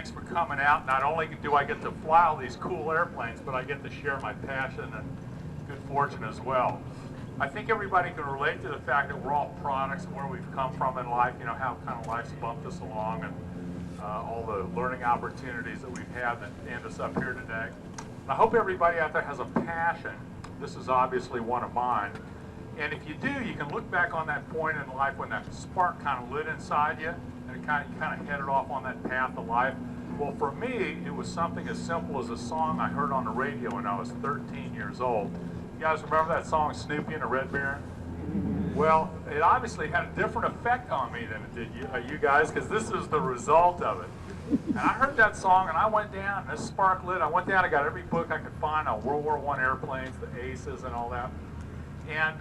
thanks for coming out. Not only do I get to fly all these cool airplanes, but I get to share my passion and good fortune as well. I think everybody can relate to the fact that we're all products of where we've come from in life, you know, how kind of life's bumped us along, and all the learning opportunities that we've had that end us up here today. And I hope everybody out there has a passion. This is obviously one of mine. And if you do, you can look back on that point in life when that spark kind of lit inside you, and it kind of headed off on that path of life. Well, for me, it was something as simple as a song I heard on the radio when I was 13 years old. You guys remember that song, Snoopy and the Red Baron? Well, it obviously had a different effect on me than it did you guys, because this is the result of it. And I heard that song, and I went down, and this spark lit. I went down, I got every book I could find on World War I airplanes, the Aces and all that. And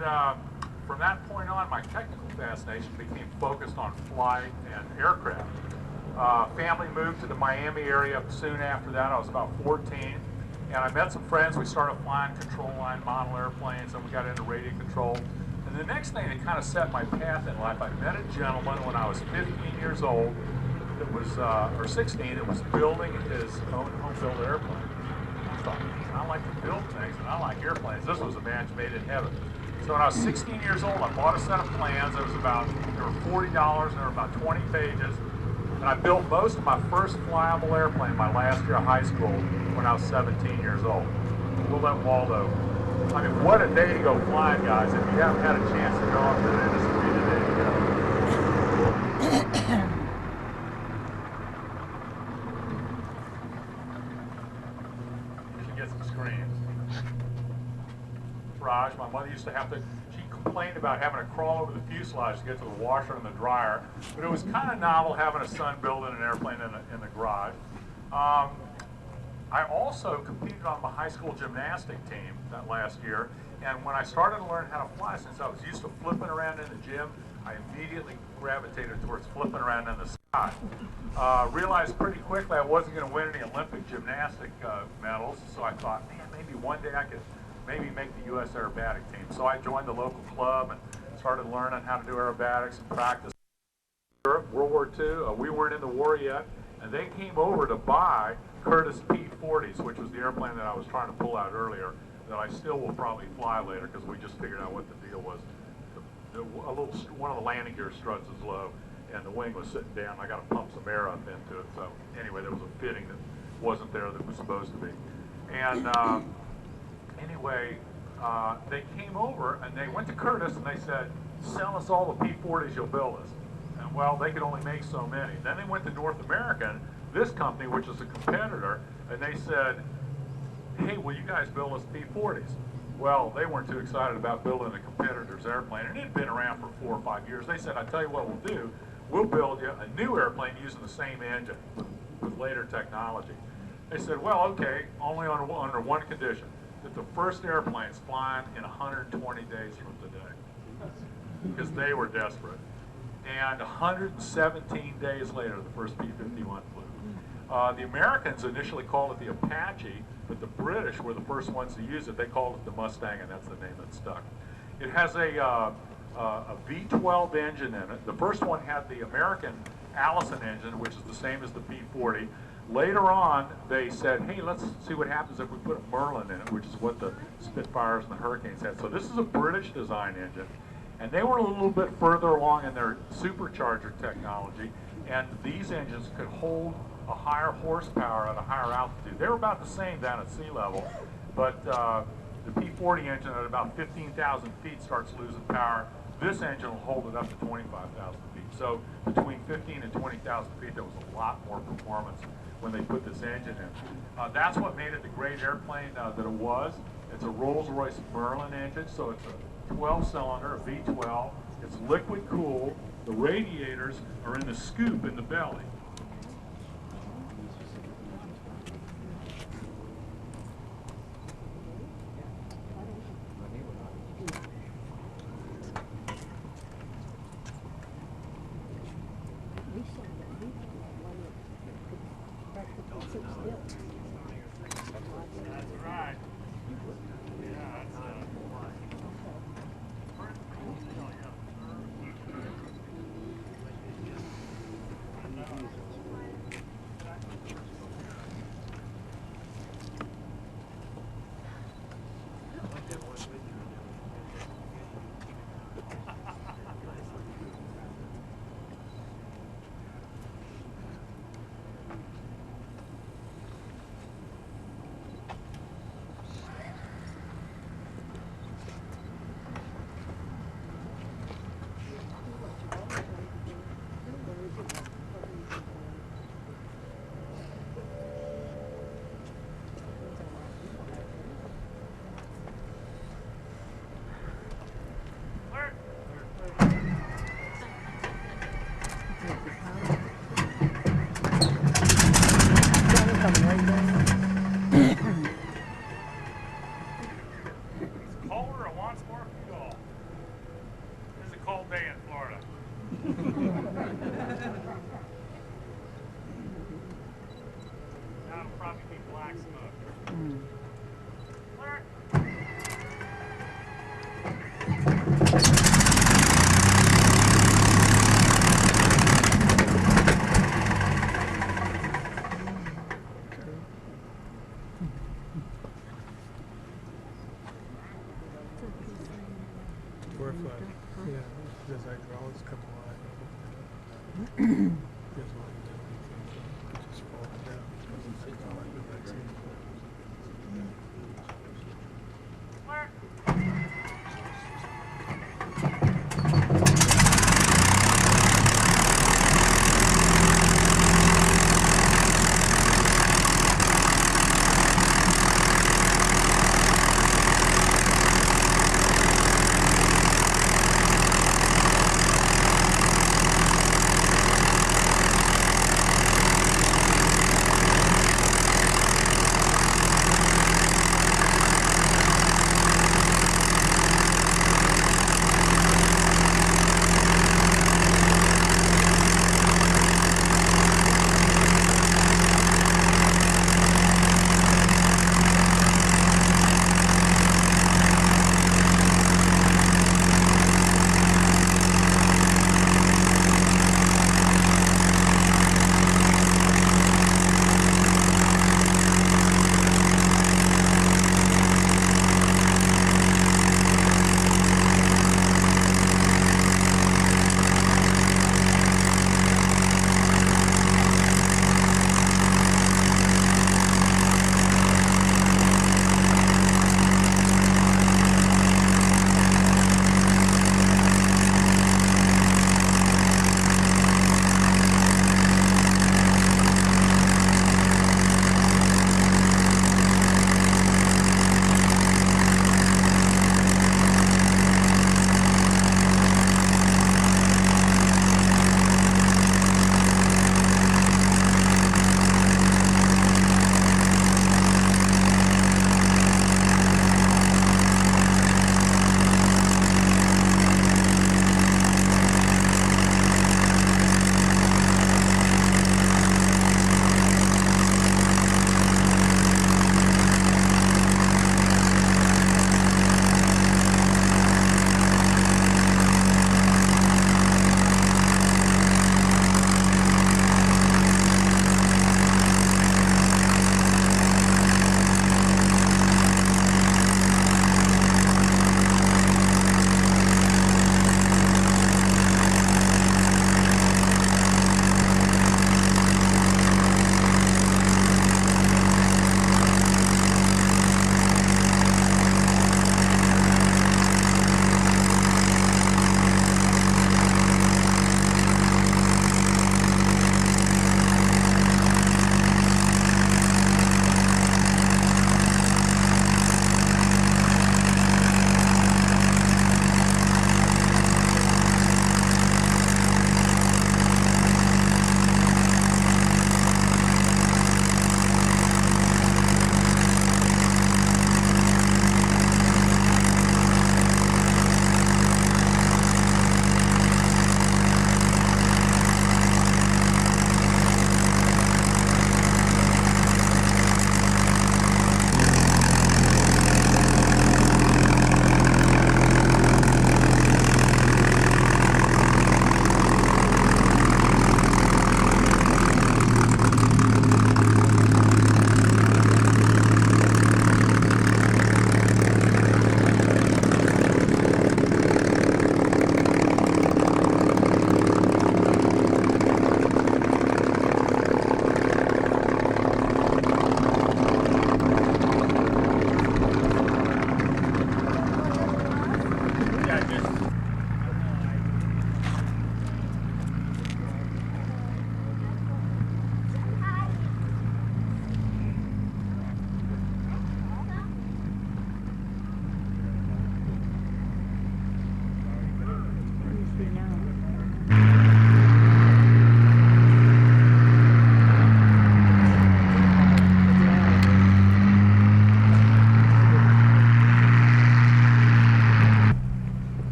from that point on, my technical fascination became focused on flight and aircraft. Family moved to the Miami area soon after that. I was about 14. And I met some friends. We started flying control line model airplanes, and we got into radio control. And the next thing that kind of set my path in life, I met a gentleman when I was 15 years old, that was, or 16, that was building his own home-built airplane. I thought, I like to build things, and I like airplanes. This was a match made in heaven. So when I was 16 years old, I bought a set of plans. They were $40, and there were about 20 pages. And I built most of my first flyable airplane my last year of high school when I was 17 years old. We'll let Waldo. I mean, what a day to go flying, guys. If you haven't had a chance to go up to the industry today, you should get some screens. Raj, my mother used to have to, she complained about having to crawl over the fuselage to get to the washer and the dryer, but it was kind of novel having a son building an airplane in the garage. I also competed on my high school gymnastic team that last year, and when I started to learn how to fly, since I was used to flipping around in the gym, I immediately gravitated towards flipping around in the sky. Realized pretty quickly I wasn't going to win any Olympic gymnastic medals, so I thought, man, maybe one day I could maybe make the U.S. aerobatic team. So I joined the local club and started learning how to do aerobatics and practice. World War II, we weren't in the war yet, and they came over to buy Curtiss P-40s, which was the airplane that I was trying to pull out earlier, that I still will probably fly later because we just figured out what the deal was. One of the landing gear struts is low, and the wing was sitting down. I got to pump some air up into it. So anyway, there was a fitting that wasn't there that was supposed to be. And anyway, they came over and they went to Curtiss and they said, sell us all the P-40s you'll build us. And well, they could only make so many. Then they went to North American, this company, which is a competitor, and they said, hey, will you guys build us P-40s? Well, they weren't too excited about building a competitor's airplane, and it had been around for 4 or 5 years. They said, I tell you what we'll do, we'll build you a new airplane using the same engine with later technology. They said, well, okay, only under one condition, that the first airplane's flying in 120 days from today, because they were desperate. And 117 days later, the first P-51 flew. The Americans initially called it the Apache, but the British were the first ones to use it. They called it the Mustang, and that's the name that stuck. It has a V12 engine in it. The first one had the American Allison engine, which is the same as the P-40. Later on, they said, hey, let's see what happens if we put a Merlin in it, which is what the Spitfires and the Hurricanes had. So this is a British design engine. And they were a little bit further along in their supercharger technology, and these engines could hold a higher horsepower at a higher altitude. They were about the same down at sea level, but the P-40 engine at about 15,000 feet starts losing power. This engine will hold it up to 25,000 feet. So between 15 and 20,000 feet, there was a lot more performance when they put this engine in. That's what made it the great airplane that it was. It's a Rolls-Royce Merlin engine, so it's a 12-cylinder, a V12. It's liquid cooled. The radiators are in the scoop in the belly. Or if yeah, there's hydraulics come alive. There's one that we just fall down because it's hydraulic with that same.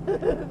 it.